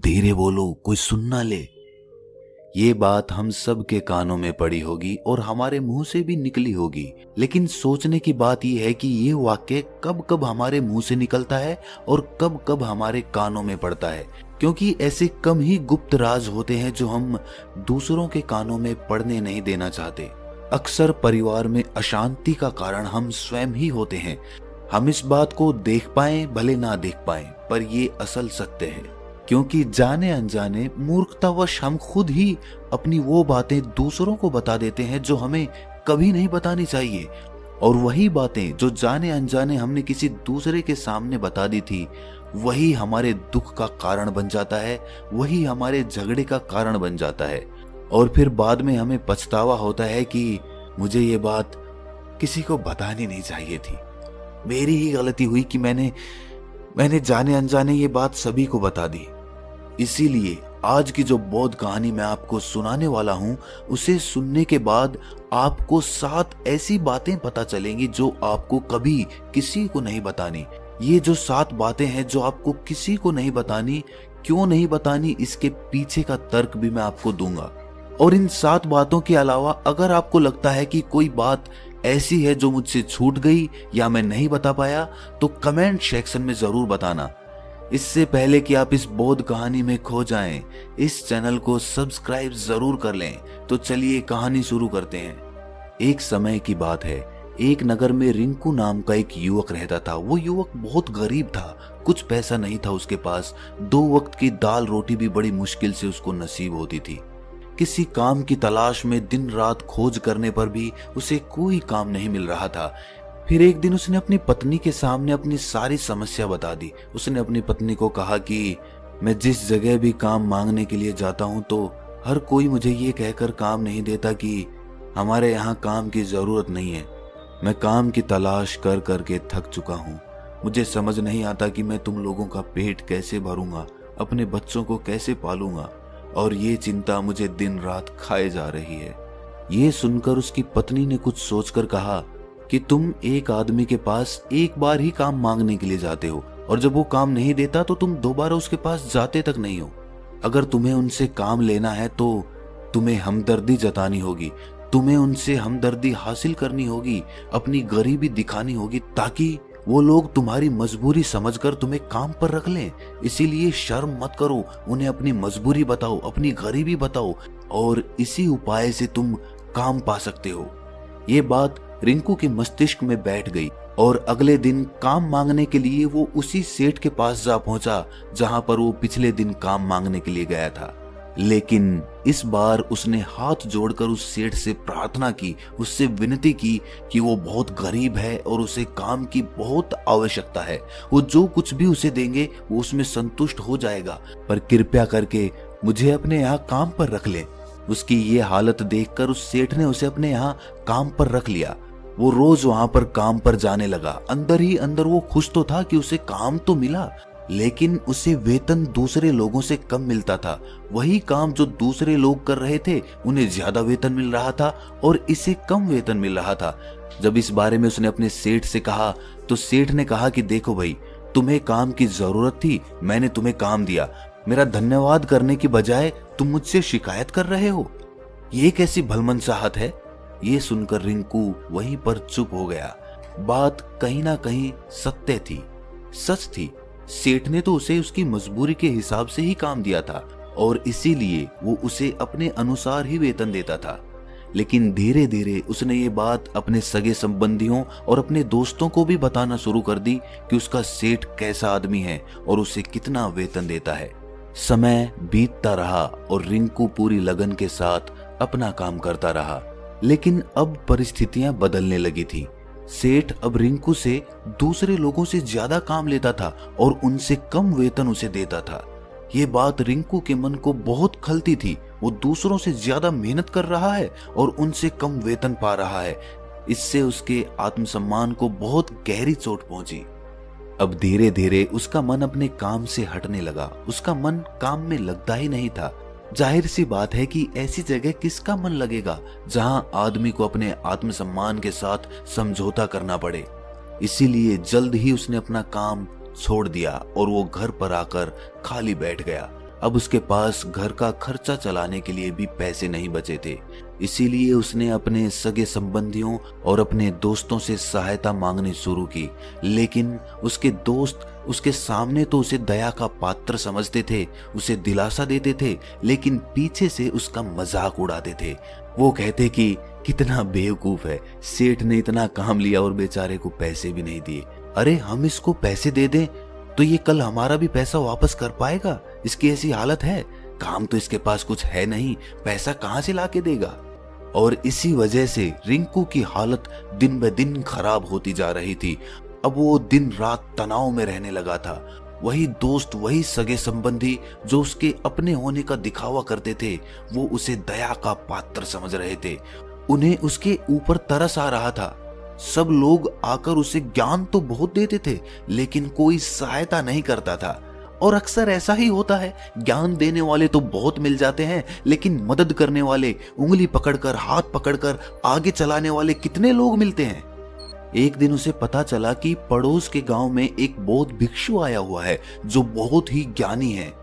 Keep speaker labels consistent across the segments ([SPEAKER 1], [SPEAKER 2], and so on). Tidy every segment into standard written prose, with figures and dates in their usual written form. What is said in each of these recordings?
[SPEAKER 1] धीरे बोलो, कोई सुन ना ले। ये बात हम सब के कानों में पड़ी होगी और हमारे मुंह से भी निकली होगी, लेकिन सोचने की बात यह है कि ये वाक्य कब कब हमारे मुंह से निकलता है और कब कब हमारे कानों में पड़ता है, क्योंकि ऐसे कम ही गुप्त राज होते हैं जो हम दूसरों के कानों में पड़ने नहीं देना चाहते। अक्सर परिवार में अशांति का कारण हम स्वयं ही होते हैं। हम इस बात को देख पाए भले ना देख पाए, पर ये असल सत्य है, क्योंकि जाने अनजाने मूर्खतावश हम खुद ही अपनी वो बातें दूसरों को बता देते हैं जो हमें कभी नहीं बतानी चाहिए। और वही बातें जो जाने अनजाने हमने किसी दूसरे के सामने बता दी थी, वही हमारे दुख का कारण बन जाता है, वही हमारे झगड़े का कारण बन जाता है। और फिर बाद में हमें पछतावा होता है कि मुझे ये बात किसी को बतानी नहीं चाहिए थी, मेरी ही गलती हुई कि मैंने जाने अनजाने ये बात सभी को बता दी। इसीलिए आज की जो बौद्ध कहानी मैं आपको सुनाने वाला हूं, उसे सुनने के बाद आपको 7 ऐसी बातें पता चलेंगी जो आपको कभी किसी को नहीं बतानी। ये जो 7 बातें हैं जो आपको किसी को नहीं बतानी, क्यों नहीं बतानी, इसके पीछे का तर्क भी मैं आपको दूंगा। और इन 7 बातों के अलावा अगर आपको लगता है कि कोई बात ऐसी है जो मुझसे छूट गई या मैं नहीं बता पाया, तो कमेंट सेक्शन में जरूर बताना। इससे पहले कि आप इस बौद्ध कहानी में खो जाएं, इस चैनल को सब्सक्राइब जरूर कर लें। तो चलिए कहानी शुरू करते हैं। एक समय की बात है, एक नगर में रिंकू नाम का एक युवक रहता था। वो युवक बहुत गरीब था, कुछ पैसा नहीं था उसके पास। 2 वक्त की दाल रोटी भी बड़ी मुश्किल से उसको नसीब होती थी। किसी काम की तलाश में दिन रात खोज करने पर भी उसे कोई काम नहीं मिल रहा था। फिर एक दिन उसने अपनी पत्नी के सामने अपनी सारी समस्या बता दी। उसने अपनी पत्नी को कहा कि मैं जिस जगह भी काम मांगने के लिए जाता हूँ तो हर कोई मुझे ये कहकर काम नहीं देता कि हमारे यहाँ काम की जरूरत नहीं है। मैं काम की तलाश कर करके थक चुका हूँ। मुझे समझ नहीं आता कि मैं तुम लोगों का पेट कैसे भरूंगा, अपने बच्चों को कैसे पालूंगा, और ये चिंता मुझे दिन रात खाए जा रही है। ये सुनकर उसकी पत्नी ने कुछ सोचकर कहा कि तुम एक आदमी के पास एक बार ही काम मांगने के लिए जाते हो, और जब वो काम नहीं देता तो तुम दोबारा उसके पास जाते तक नहीं हो। अगर तुम्हें उनसे काम लेना है तो तुम्हें हमदर्दी जतानी होगी, तुम्हें उनसे हमदर्दी हासिल करनी होगी, अपनी गरीबी दिखानी होगी, ताकि वो लोग तुम्हारी मजबूरी समझकर तुम्हें काम पर रख लें। इसीलिए शर्म मत करो, उन्हें अपनी मजबूरी बताओ, अपनी गरीबी बताओ, और इसी उपाय से तुम काम पा सकते हो। ये बात रिंकू के मस्तिष्क में बैठ गई और अगले दिन काम मांगने के लिए वो उसी सेठ के पास जा पहुंचा जहां पर वो पिछले दिन काम मांगने के लिए गया था। लेकिन इस बार उसने हाथ जोड़कर उस सेठ से प्रार्थना की, उससे विनती की कि वो बहुत गरीब है और उसे काम की बहुत आवश्यकता है। वो जो कुछ भी उसे देंगे वो उसमें संतुष्ट हो जाएगा, पर कृपया करके मुझे अपने यहाँ काम पर रख ले। उसकी ये हालत देखकर उस सेठ ने उसे अपने यहाँ काम पर रख लिया। वो रोज वहां पर काम पर जाने लगा। अंदर ही अंदर वो खुश तो था कि उसे काम तो मिला, लेकिन उसे वेतन दूसरे लोगों से कम मिलता था। वही काम जो दूसरे लोग कर रहे थे उन्हें ज्यादा वेतन मिल रहा था और इसे कम वेतन मिल रहा था। जब इस बारे में उसने अपने सेठ से कहा तो सेठ ने कहा कि देखो भाई, तुम्हें काम की जरूरत थी, मैंने तुम्हें काम दिया, मेरा धन्यवाद करने की बजाय तुम मुझसे शिकायत कर रहे हो, ये कैसी भलमनसाहत है। ये सुनकर रिंकू वहीं पर चुप हो गया। बात कहीं ना कहीं सत्य थी, सच थी। सेठ ने तो उसे उसकी मजबूरी के हिसाब से ही काम दिया था और इसीलिए वो उसे अपने अनुसार ही वेतन देता था। लेकिन धीरे धीरे उसने ये बात अपने सगे संबंधियों और अपने दोस्तों को भी बताना शुरू कर दी कि उसका सेठ कैसा आदमी है और उसे कितना वेतन देता है। समय बीतता रहा और रिंकू पूरी लगन के साथ अपना काम करता रहा। लेकिन अब परिस्थितियां बदलने लगी थी। सेठ अब रिंकू से दूसरे लोगों से ज्यादा काम लेता था और उनसे कम वेतन उसे देता था। ये बात रिंकू के मन को बहुत खलती थी। वो दूसरों से ज्यादा मेहनत कर रहा है और उनसे कम वेतन पा रहा है। इससे उसके आत्मसम्मान को बहुत गहरी चोट पहुंची। अब धीरे धीरे उसका मन अपने काम से हटने लगा। उसका मन काम में लगता ही नहीं था। जाहिर सी बात है कि ऐसी जगह किसका मन लगेगा जहां आदमी को अपने आत्मसम्मान के साथ समझौता करना पड़े। इसीलिए जल्द ही उसने अपना काम छोड़ दिया और वो घर पर आकर खाली बैठ गया। अब उसके पास घर का खर्चा चलाने के लिए भी पैसे नहीं बचे थे। इसीलिए उसने अपने सगे संबंधियों और अपने दोस्तों से सहायता मांगनी शुरू की। लेकिन उसके दोस्त उसके सामने तो उसे दया का पात्र समझते थे, उसे दिलासा देते थे, लेकिन पीछे से उसका मजाक उड़ाते थे। वो कहते कि कितना बेवकूफ है, सेठ ने इतना काम लिया और बेचारे को पैसे भी नहीं दिए। अरे हम इसको पैसे दे दें तो ये कल हमारा भी पैसा वापस कर पाएगा? इसकी ऐसी हालत है, काम तो इसके पास कुछ है नहीं, पैसा कहां से लाके देगा? और इसी वजह से रिंकू की हालत दिन ब दिन खराब होती जा रही थी। अब वो दिन रात तनाव में रहने लगा था। वही दोस्त, वही सगे संबंधी जो उसके अपने होने का दिखावा करते थे, वो उसे दया का पात्र समझ रहे थे। उन्हें उसके ऊपर तरस आ रहा था। सब लोग आकर उसे ज्ञान तो बहुत देते थे, लेकिन कोई सहायता नहीं करता था। और अक्सर ऐसा ही होता है, ज्ञान देने वाले तो बहुत मिल जाते हैं, लेकिन मदद करने वाले, उंगली पकड़कर, हाथ पकड़कर आगे चलाने वाले कितने लोग मिलते हैं। एक दिन उसे पता चला कि पड़ोस के गांव में एक बौद्ध भिक्षु आया हुआ है जो बहुत ही ज्ञानी है।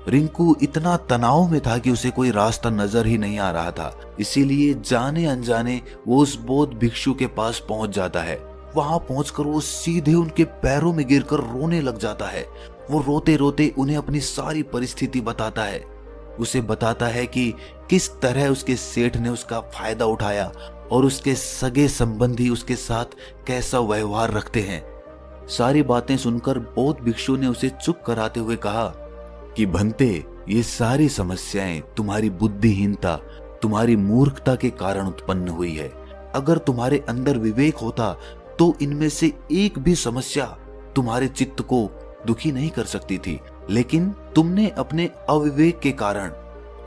[SPEAKER 1] रिंकू इतना तनाव में था कि उसे कोई रास्ता नजर ही नहीं आ रहा था। इसीलिए जाने अनजाने वो उस बौद्ध भिक्षु के पास पहुंच जाता है। वहां पहुंचकर वो सीधे उनके पैरों में गिरकर रोने लग जाता है। वो रोते रोते उन्हें अपनी सारी परिस्थिति बताता है। उसे बताता है कि किस तरह उसके सेठ ने उसका फायदा उठाया और उसके सगे संबंधी उसके साथ कैसा व्यवहार रखते हैं। सारी बातें सुनकर बौद्ध भिक्षु ने उसे चुप कराते हुए कहा कि भंते, ये सारी समस्याएं तुम्हारी बुद्धिहीनता, तुम्हारी मूर्खता के कारण उत्पन्न हुई है। अगर तुम्हारे अंदर विवेक होता तो इनमें से एक भी समस्या तुम्हारे चित्त को दुखी नहीं कर सकती थी, लेकिन तुमने अपने अविवेक के कारण,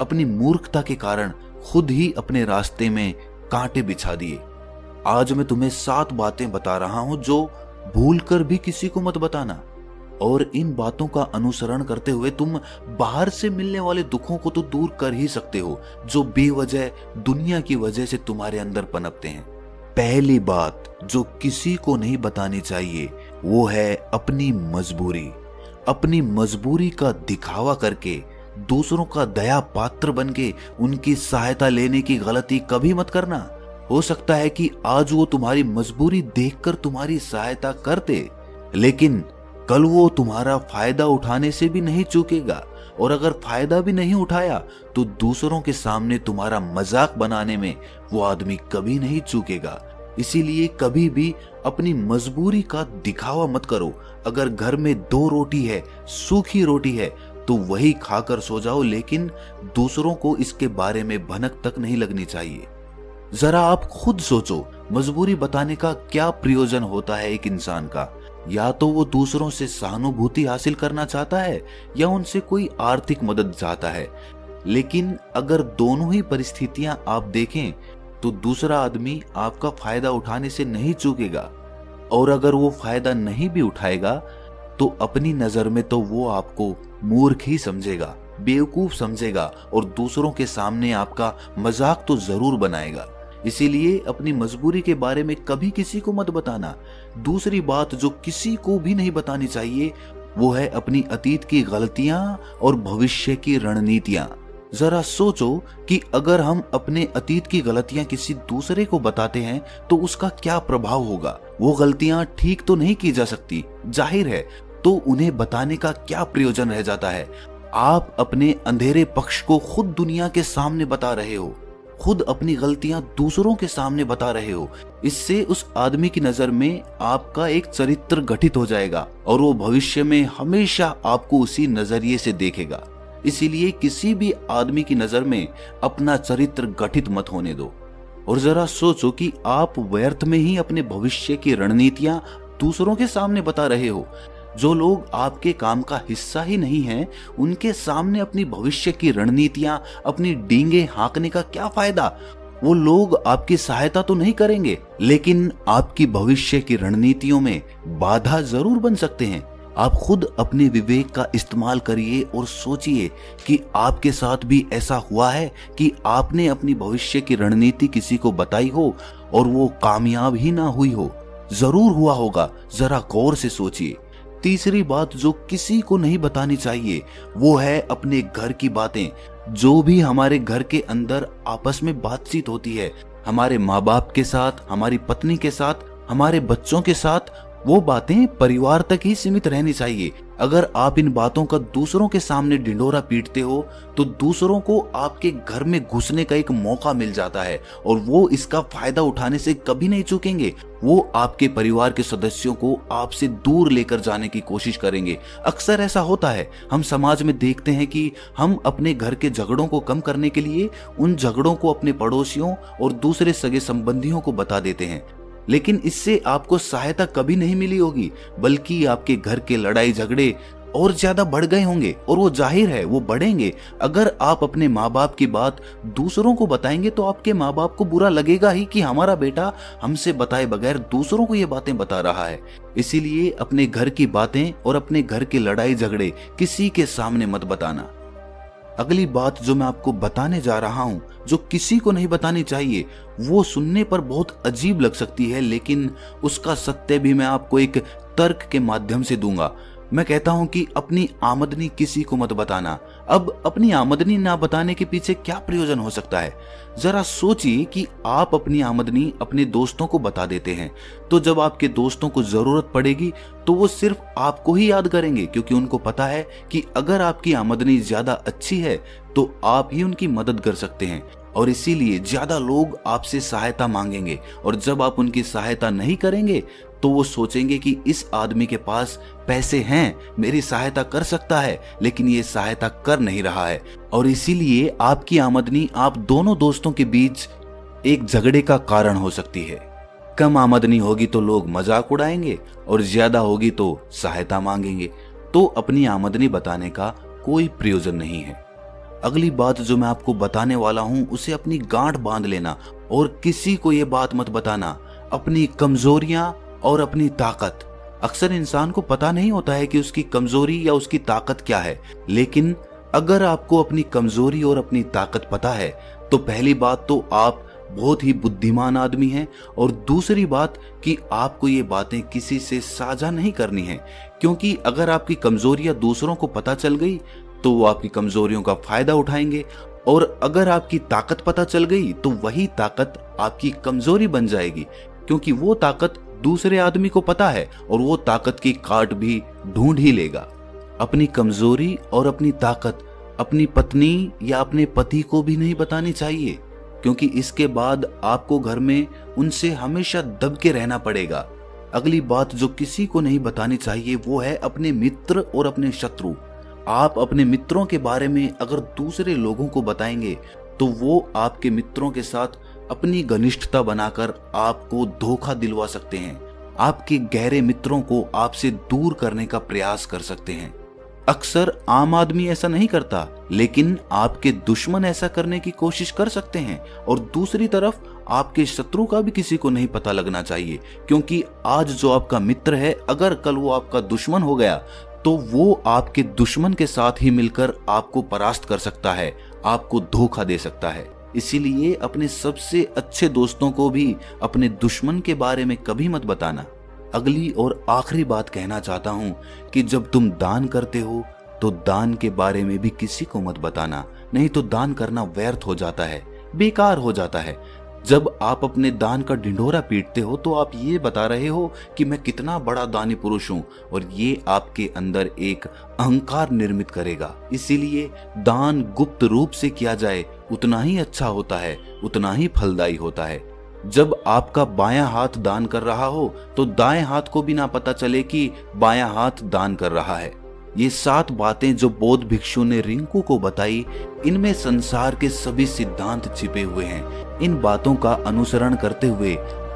[SPEAKER 1] अपनी मूर्खता के कारण खुद ही अपने रास्ते में कांटे बिछा दिए। आज मैं तुम्हें 7 बातें बता रहा हूं जो भूलकर भी किसी को मत बताना, और इन बातों का अनुसरण करते हुए तुम बाहर से मिलने वाले दुखों को तो दूर कर ही सकते हो जो बेवजह दुनिया की वजह से तुम्हारे अंदर पनपते हैं। पहली बात जो किसी को नहीं बतानी चाहिए वो है अपनी मजबूरी। अपनी मजबूरी का दिखावा करके, दूसरों का दया पात्र बनके उनकी सहायता लेने की गलती कभी मत करना। हो सकता है कि आज वो तुम्हारी मजबूरी देखकर तुम्हारी सहायता करते, लेकिन कल वो तुम्हारा फायदा उठाने से भी नहीं चूकेगा, और अगर फायदा भी नहीं उठाया तो दूसरों के सामने तुम्हारा मजाक बनाने में वो आदमी कभी नहीं चूकेगा। इसीलिए कभी भी अपनी मजबूरी का दिखावा मत करो। अगर घर में 2 रोटी है, सूखी रोटी है, तो वही खाकर सो जाओ, लेकिन दूसरों को इसके बारे में भनक तक नहीं लगनी चाहिए। जरा आप खुद सोचो, मजबूरी बताने का क्या प्रयोजन होता है एक इंसान का? या तो वो दूसरों से सहानुभूति हासिल करना चाहता है या उनसे कोई आर्थिक मदद चाहता है। लेकिन अगर दोनों ही परिस्थितियां आप देखें तो दूसरा आदमी आपका फायदा उठाने से नहीं चूकेगा, और अगर वो फायदा नहीं भी उठाएगा तो अपनी नजर में तो वो आपको मूर्ख ही समझेगा, बेवकूफ समझेगा, और दूसरों के सामने आपका मजाक तो जरूर बनाएगा। इसीलिए अपनी मजबूरी के बारे में कभी किसी को मत बताना। दूसरी बात जो किसी को भी नहीं बतानी चाहिए वो है अपनी अतीत की गलतियां और भविष्य की रणनीतियां। जरा सोचो कि अगर हम अपने अतीत की गलतियां किसी दूसरे को बताते हैं तो उसका क्या प्रभाव होगा। वो गलतियां ठीक तो नहीं की जा सकती, जाहिर है, तो उन्हें बताने का क्या प्रयोजन रह जाता है। आप अपने अंधेरे पक्ष को खुद दुनिया के सामने बता रहे हो, खुद अपनी गलतियां दूसरों के सामने बता रहे हो। इससे उस आदमी की नजर में आपका एक चरित्र गठित हो जाएगा और वो भविष्य में हमेशा आपको उसी नजरिए से देखेगा। इसीलिए किसी भी आदमी की नजर में अपना चरित्र गठित मत होने दो। और जरा सोचो कि आप व्यर्थ में ही अपने भविष्य की रणनीतियां दूसरों के सामने बता रहे हो। जो लोग आपके काम का हिस्सा ही नहीं हैं, उनके सामने अपनी भविष्य की रणनीतियां, अपनी डींगे हाँकने का क्या फायदा। वो लोग आपकी सहायता तो नहीं करेंगे, लेकिन आपकी भविष्य की रणनीतियों में बाधा जरूर बन सकते हैं। आप खुद अपने विवेक का इस्तेमाल करिए और सोचिए कि आपके साथ भी ऐसा हुआ है कि आपने अपनी भविष्य की रणनीति किसी को बताई हो और वो कामयाब ही ना हुई हो। जरूर हुआ होगा, जरा गौर से सोचिए। तीसरी बात जो किसी को नहीं बतानी चाहिए वो है अपने घर की बातें। जो भी हमारे घर के अंदर आपस में बातचीत होती है, हमारे माँ बाप के साथ, हमारी पत्नी के साथ, हमारे बच्चों के साथ, वो बातें परिवार तक ही सीमित रहनी चाहिए। अगर आप इन बातों का दूसरों के सामने ढिंढोरा पीटते हो तो दूसरों को आपके घर में घुसने का एक मौका मिल जाता है और वो इसका फायदा उठाने से कभी नहीं चूकेंगे। वो आपके परिवार के सदस्यों को आपसे दूर लेकर जाने की कोशिश करेंगे। अक्सर ऐसा होता है, हम समाज में देखते हैं कि हम अपने घर के झगड़ों को कम करने के लिए उन झगड़ों को अपने पड़ोसियों और दूसरे सगे संबंधियों को बता देते हैं, लेकिन इससे आपको सहायता कभी नहीं मिली होगी, बल्कि आपके घर के लड़ाई झगड़े और ज्यादा बढ़ गए होंगे और वो जाहिर है वो बढ़ेंगे। अगर आप अपने माँ बाप की बात दूसरों को बताएंगे तो आपके माँ बाप को बुरा लगेगा ही कि हमारा बेटा हमसे बताए बगैर दूसरों को ये बातें बता रहा है। इसीलिए अपने घर की बातें और अपने घर के लड़ाई झगड़े किसी के सामने मत बताना। अगली बात जो मैं आपको बताने जा रहा हूं, जो किसी को नहीं बतानी चाहिए, वो सुनने पर बहुत अजीब लग सकती है, लेकिन उसका सत्य भी मैं आपको एक तर्क के माध्यम से दूंगा। मैं कहता हूं कि अपनी आमदनी किसी को मत बताना। अब अपनी आमदनी ना बताने के पीछे क्या प्रयोजन हो सकता है? जरा सोचिए कि आप अपनी आमदनी अपने दोस्तों को बता देते हैं, तो जब आपके दोस्तों को जरूरत पड़ेगी तो वो सिर्फ आपको ही याद करेंगे, क्योंकि उनको पता है कि अगर आपकी आमदनी ज्यादा अच्छी है तो आप ही उनकी मदद कर सकते हैं और इसीलिए ज्यादा लोग आपसे सहायता मांगेंगे। और जब आप उनकी सहायता नहीं करेंगे तो वो सोचेंगे कि इस आदमी के पास पैसे हैं, मेरी सहायता कर सकता है, लेकिन ये सहायता कर नहीं रहा है। और इसीलिए आपकी आमदनी आप दोनों दोस्तों के बीच एक झगड़े का कारण हो सकती है। कम आमदनी होगी तो लोग मजाक उड़ाएंगे और ज्यादा होगी तो सहायता मांगेंगे। तो अपनी आमदनी बताने का कोई प्रयोजन नहीं है। अगली बात जो मैं आपको बताने वाला हूं उसे अपनी गांठ बांध लेना और किसी को ये बात मत बताना। अपनी कमजोरियां और अपनी ताकत। अक्सर इंसान को पता नहीं होता है कि उसकी कमजोरी या उसकी ताकत क्या है, लेकिन अगर आपको अपनी कमजोरी और अपनी ताकत पता है तो पहली बात तो आप बहुत ही बुद्धिमान आदमी हैं और दूसरी बात कि आपको ये बातें किसी से साझा नहीं करनी है, क्योंकि अगर आपकी कमजोरियां दूसरों को पता चल गई तो वो आपकी कमजोरियों का फायदा उठाएंगे और अगर आपकी ताकत पता चल गई तो वही ताकत आपकी कमजोरी बन जाएगी, क्योंकि वो ताकत दूसरे आदमी को पता है और वो ताकत की काट भी ढूंढ ही लेगा। अपनी कमजोरी और अपनी ताकत अपनी पत्नी या अपने पति को भी नहीं बतानी चाहिए, क्योंकि इसके बाद आपको घर में उनसे हमेशा दब के रहना पड़ेगा। अगली बात जो किसी को नहीं बतानी चाहिए वो है अपने मित्र और अपने शत्रु। आप अपने मित्रों के बारे में अगर दूसरे लोगों को बताएंगे तो वो आपके मित्रों के साथ अपनी घनिष्ठता बनाकर आपको धोखा दिलवा सकते हैं। आपके गहरे मित्रों को आपसे दूर करने का प्रयास कर सकते हैं। अक्सर आम आदमी ऐसा नहीं करता, लेकिन आपके दुश्मन ऐसा करने की कोशिश कर सकते हैं। और दूसरी तरफ आपके शत्रु का भी किसी को नहीं पता लगना चाहिए, क्योंकि आज जो आपका मित्र है अगर कल वो आपका दुश्मन हो गया तो वो आपके दुश्मन के साथ ही मिलकर आपको परास्त कर सकता है, आपको धोखा दे सकता है। इसीलिए अपने सबसे अच्छे दोस्तों को भी अपने दुश्मन के बारे में कभी मत बताना। अगली और आखिरी बात कहना चाहता हूं कि जब तुम दान करते हो तो दान के बारे में भी किसी को मत बताना, नहीं तो दान करना व्यर्थ हो जाता है, बेकार हो जाता है। जब आप अपने दान का ढिंढोरा पीटते हो तो आप ये बता रहे हो कि मैं कितना बड़ा दानी पुरुष हूं, और ये आपके अंदर एक अहंकार निर्मित करेगा। इसीलिए दान गुप्त रूप से किया जाए उतना ही अच्छा होता है, उतना ही फलदायी होता है। जब आपका बायां हाथ दान कर रहा हो तो दाएं हाथ को भी ना पता चले कि बायां हाथ दान कर रहा है। ये 7 बातें जो बौद्ध भिक्षु ने रिंकू को बताई, इनमें संसार के सभी सिद्धांत छिपे हुए हैं। इन बातों का अनुसरण करते हुए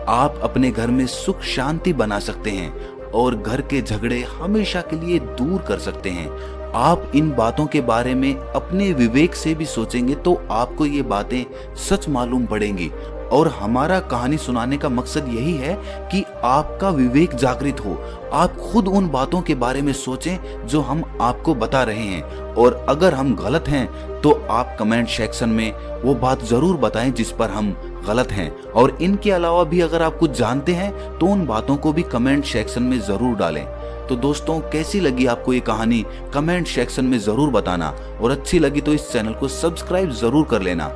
[SPEAKER 1] आप अपने घर में सुख शांति बना सकते हैं और घर के झगड़े हमेशा के लिए दूर कर सकते हैं। आप इन बातों के बारे में अपने विवेक से भी सोचेंगे तो आपको ये बातें सच मालूम पड़ेंगी। और हमारा कहानी सुनाने का मकसद यही है कि आपका विवेक जागृत हो, आप खुद उन बातों के बारे में सोचें जो हम आपको बता रहे हैं। और अगर हम गलत हैं तो आप कमेंट सेक्शन में वो बात जरूर बताएं जिस पर हम गलत हैं। और इनके अलावा भी अगर आप कुछ जानते हैं तो उन बातों को भी कमेंट सेक्शन में जरूर डालें। तो तो दोस्तों कैसी लगी आपको ये कहानी कमेंट सेक्शन में जरूर बताना, और अच्छी लगी तो इस चैनल को सब्सक्राइब जरूर कर लेना।